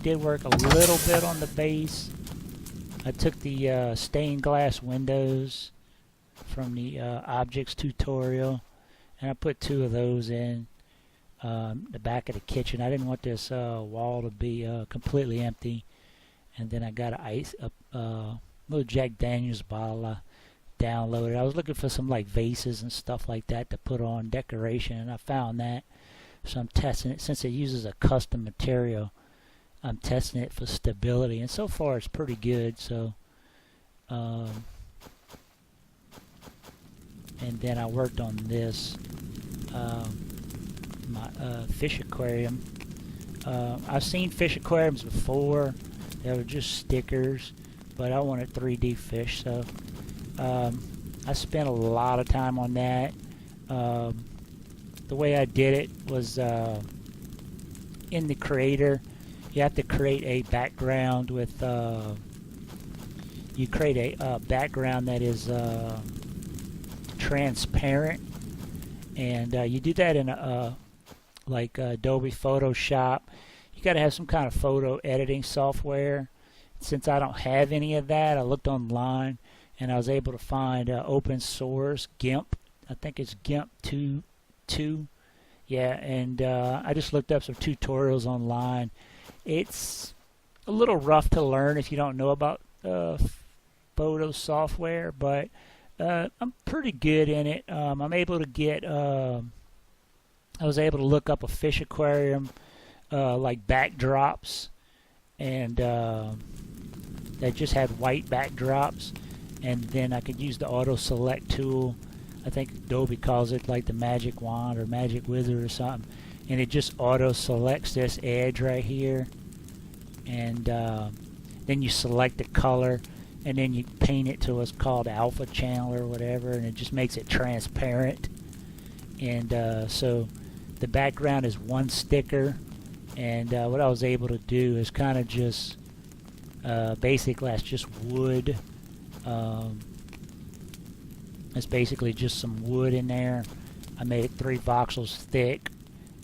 did work a little bit on the base. I took the stained glass windows from the objects tutorial, and I put 2 of those in the back of the kitchen. I didn't want this wall to be completely empty. And then I got a little Jack Daniels bottle I downloaded. I was looking for some like vases and stuff like that to put on decoration, and I found that. So I'm testing it. Since it uses a custom material, I'm testing it for stability, and so far it's pretty good. So and then I worked on this my fish aquarium. I've seen fish aquariums before. They were just stickers, but I wanted 3D fish, so I spent a lot of time on that. The way I did it was in the creator, you have to create a background with you create a background that is transparent, and you do that in like Adobe Photoshop. You got to have some kind of photo editing software. Since I don't have any of that, I looked online and I was able to find open source GIMP. I think it's GIMP 2. Yeah, and I just looked up some tutorials online. It's a little rough to learn if you don't know about photo software, but I'm pretty good in it. I'm able to get I was able to look up a fish aquarium like backdrops, and that just had white backdrops, and then I could use the auto select tool. I think Adobe calls it like the magic wand or magic wizard or something, and it just auto selects this edge right here, and then you select the color, and then you paint it to what's called alpha channel or whatever, and it just makes it transparent. And so the background is one sticker, and what I was able to do is kind of just basically that's just wood. It's basically just some wood in there. I made it 3 voxels thick,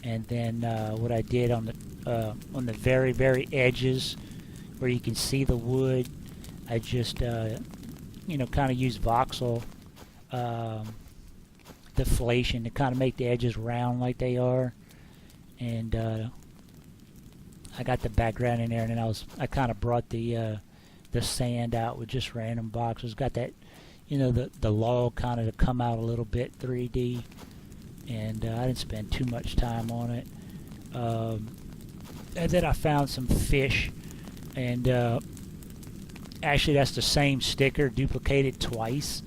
and then what I did on the very edges where you can see the wood, I just you know, kind of used voxel deflation to kind of make the edges round like they are, and I got the background in there, and then I kind of brought the sand out with just random voxels. Got that, you know, the log kind of to come out a little bit 3D, and I didn't spend too much time on it. And then I found some fish, and actually that's the same sticker duplicated twice,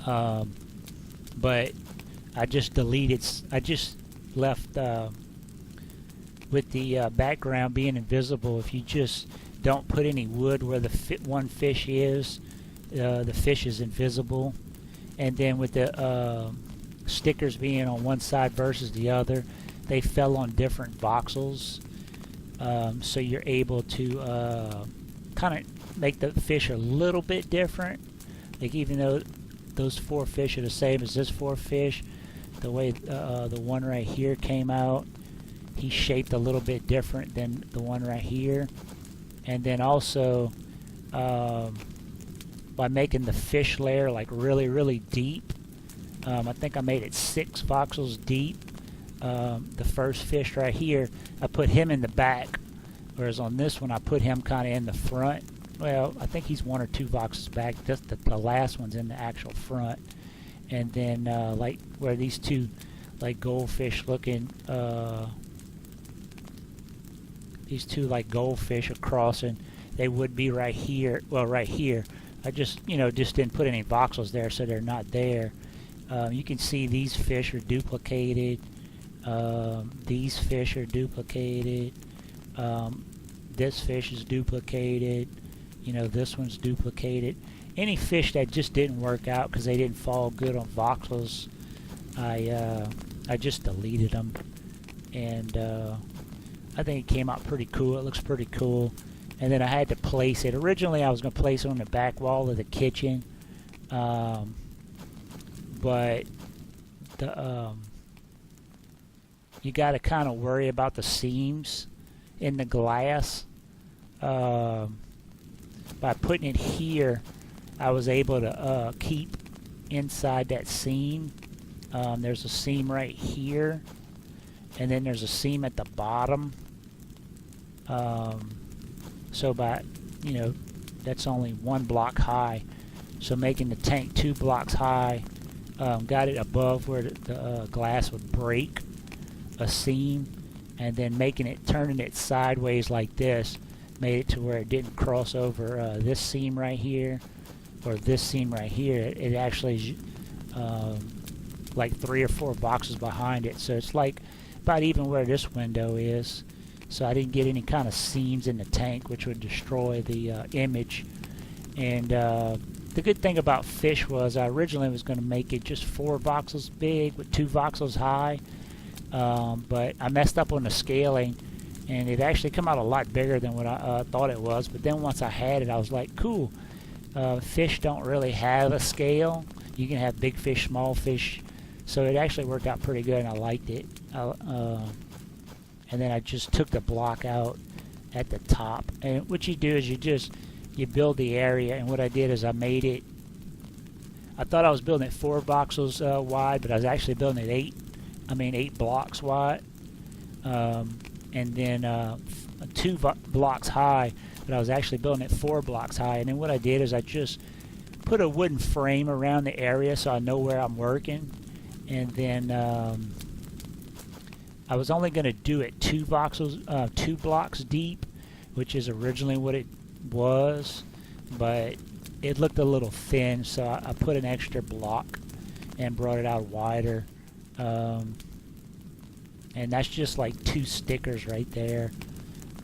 but I just deleted. I just left with the background being invisible. If you just don't put any wood where the one fish is, the fish is invisible. And then with the stickers being on one side versus the other, they fell on different voxels, so you're able to kind of make the fish a little bit different. Like, even though those 4 fish are the same as this 4 fish, the way the one right here came out, he's shaped a little bit different than the one right here. And then also by making the fish layer like really deep, I think I made it 6 voxels deep. The first fish right here, I put him in the back, whereas on this one I put him kind of in the front. Well, I think he's 1 or 2 voxels back. Just the last one's in the actual front. And then like where these 2 like goldfish looking, these 2 like goldfish are crossing, they would be right here. Well, right here. I just, you know, just didn't put any voxels there, so they're not there. You can see these fish are duplicated. These fish are duplicated. This fish is duplicated. You know, this one's duplicated. Any fish that just didn't work out because they didn't fall good on voxels, I just deleted them. And I think it came out pretty cool. It looks pretty cool. And then I had to place it. Originally I was going to place it on the back wall of the kitchen, but the you got to kind of worry about the seams in the glass. By putting it here, I was able to keep inside that seam. There's a seam right here, and then there's a seam at the bottom. So by, that's only 1 block high. So making the tank 2 blocks high, got it above where the glass would break a seam, and then turning it sideways like this, made it to where it didn't cross over this seam right here or this seam right here. It actually is like 3 or 4 boxes behind it, so it's like about even where this window is. So I didn't get any kind of seams in the tank which would destroy the image. And the good thing about fish was I originally was going to make it just 4 voxels big with 2 voxels high, but I messed up on the scaling, and it actually came out a lot bigger than what I thought it was. But then once I had it, I was like, cool, fish don't really have a scale. You can have big fish, small fish, so it actually worked out pretty good, and I liked it. And then I just took the block out at the top, and what you do is you build the area. And what I did is I made it, I thought I was building it 4 voxels wide, but I was actually building it 8 blocks wide, and then 2 blocks high, but I was actually building it 4 blocks high. And then what I did is I just put a wooden frame around the area so I know where I'm working. And then I was only going to do it 2 voxels, 2 blocks deep, which is originally what it was, but it looked a little thin, so I put an extra block and brought it out wider. And that's just like 2 stickers right there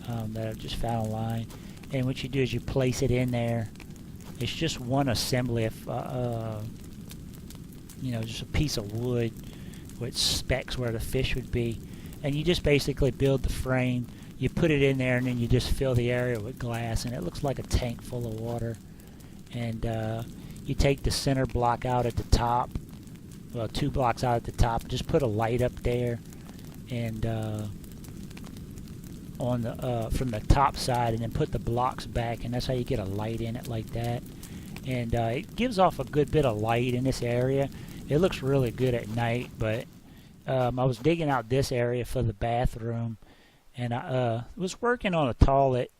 that I've just found online. And what you do is you place it in there. It's just one assembly of just a piece of wood with specs where the fish would be, and you just basically build the frame, you put it in there, and then you just fill the area with glass, and it looks like a tank full of water. And you take the center block out at the top, well, 2 blocks out at the top, just put a light up there, and on the from the top side, and then put the blocks back, and that's how you get a light in it like that. And it gives off a good bit of light in this area. It looks really good at night. But I was digging out this area for the bathroom, and I was working on a toilet,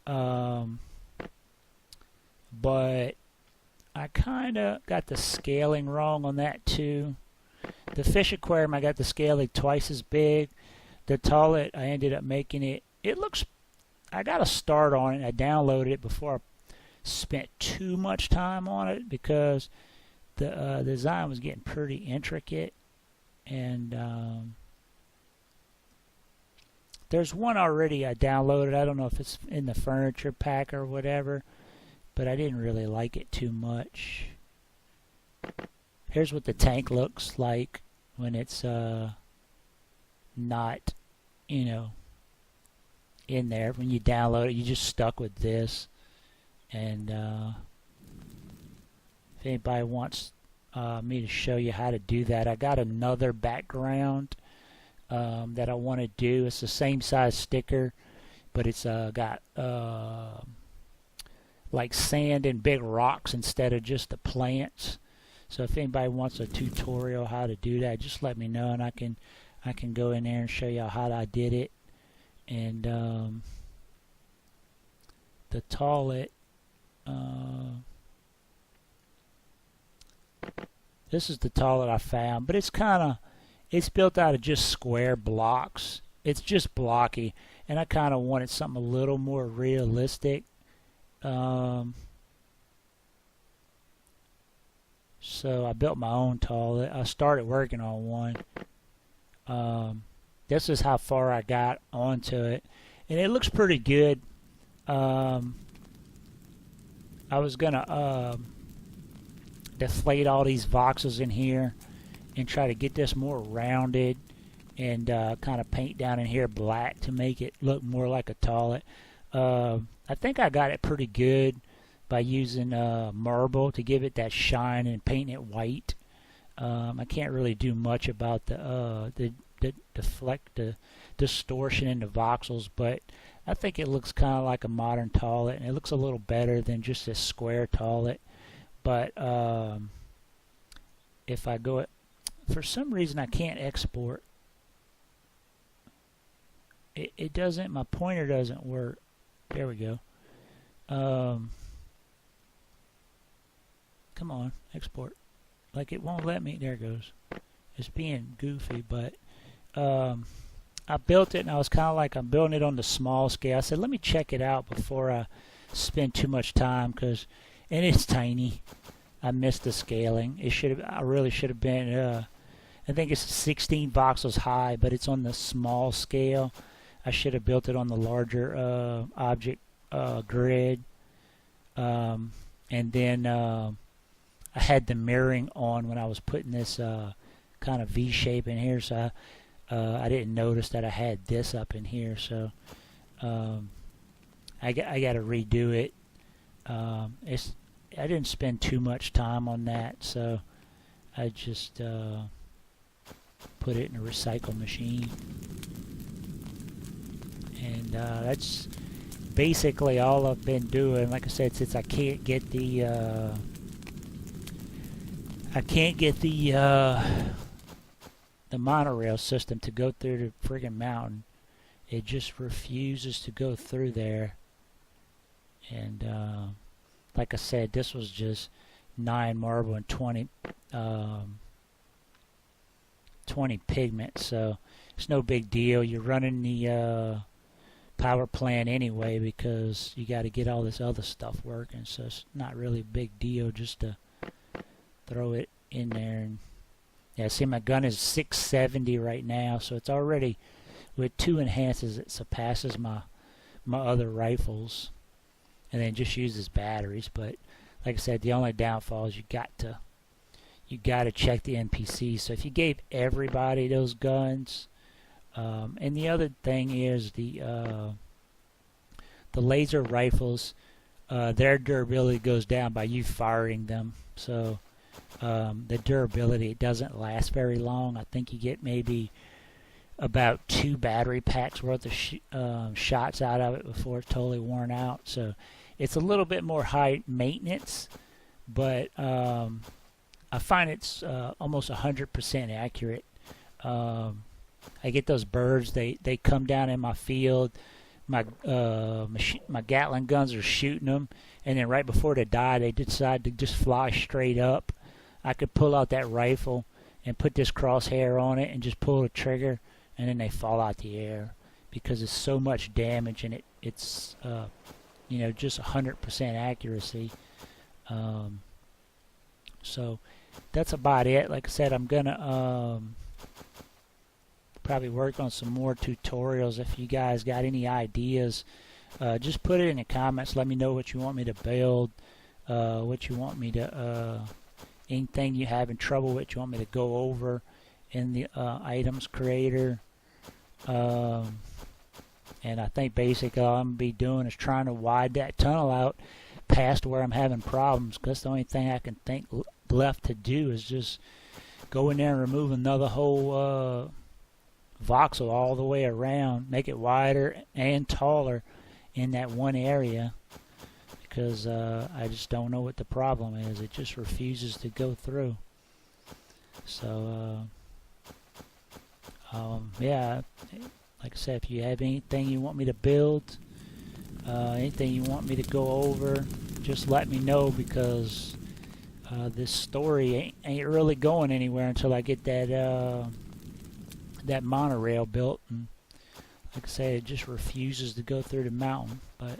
but I kind of got the scaling wrong on that too. The fish aquarium, I got the scaling twice as big. The toilet, I ended up making it, I got a start on it. I downloaded it before I spent too much time on it because the design was getting pretty intricate. And there's one already I downloaded. I don't know if it's in the furniture pack or whatever, but I didn't really like it too much. Here's what the tank looks like when it's not, in there. When you download it, you just stuck with this. And if anybody wants me to show you how to do that, I got another background that I want to do. It's the same size sticker, but it's got like sand and big rocks instead of just the plants. So if anybody wants a tutorial how to do that, just let me know, and I can go in there and show you how I did it. And the toilet, this is the toilet I found, but it's built out of just square blocks. It's just blocky, and I kind of wanted something a little more realistic. So I built my own toilet. I started working on one. This is how far I got onto it, and it looks pretty good. I was gonna deflate all these voxels in here and try to get this more rounded, and kind of paint down in here black to make it look more like a toilet. I think I got it pretty good by using marble to give it that shine and painting it white. I can't really do much about the deflect the distortion in the voxels, but I think it looks kind of like a modern toilet, and it looks a little better than just a square toilet. But if I go, for some reason I can't export. It doesn't. My pointer doesn't work. There we go. Come on, export. Like it won't let me. There it goes. It's being goofy, but I built it, and I was kind of like, I'm building it on the small scale. I said, let me check it out before I spend too much time, and it's tiny. I missed the scaling. I really should have been. I think it's 16 voxels high, but it's on the small scale. I should have built it on the larger object grid, and then I had the mirroring on when I was putting this kind of V shape in here, so I didn't notice that I had this up in here. So I got to redo it. I didn't spend too much time on that, so I just put it in a recycle machine, and that's basically all I've been doing. Like I said, since I can't get the monorail system to go through the friggin' mountain, it just refuses to go through there. And like I said, this was just 9 marble and 20 pigment, so it's no big deal. You're running the power plant anyway because you got to get all this other stuff working, so it's not really a big deal just to throw it in there. And yeah, see, my gun is 670 right now, so it's already, with 2 enhances, it surpasses my other rifles, and then just uses batteries. But like I said, the only downfall is you got to check the NPCs. So if you gave everybody those guns, and the other thing is the laser rifles, their durability goes down by you firing them. So the durability, it doesn't last very long. I think you get maybe about 2 battery packs worth of shots out of it before it's totally worn out. So it's a little bit more high maintenance, but I find it's almost 100% accurate. I get those birds, they come down in my field, my Gatling guns are shooting them, and then right before they die, they decide to just fly straight up. I could pull out that rifle and put this crosshair on it and just pull the trigger, and then they fall out the air because it's so much damage, and it's you know, just 100% accuracy. So that's about it. Like I said, I'm gonna probably work on some more tutorials. If you guys got any ideas, just put it in the comments. Let me know what you want me to build, what you want me to anything you having trouble with, you want me to go over in the items creator. And I think basically all I'm going to be doing is trying to widen that tunnel out past where I'm having problems, because the only thing I can think left to do is just go in there and remove another whole voxel all the way around, make it wider and taller in that one area, because I just don't know what the problem is. It just refuses to go through. So yeah, like I said, if you have anything you want me to build, anything you want me to go over, just let me know, because this story ain't really going anywhere until I get that that monorail built. And like I said, it just refuses to go through the mountain. But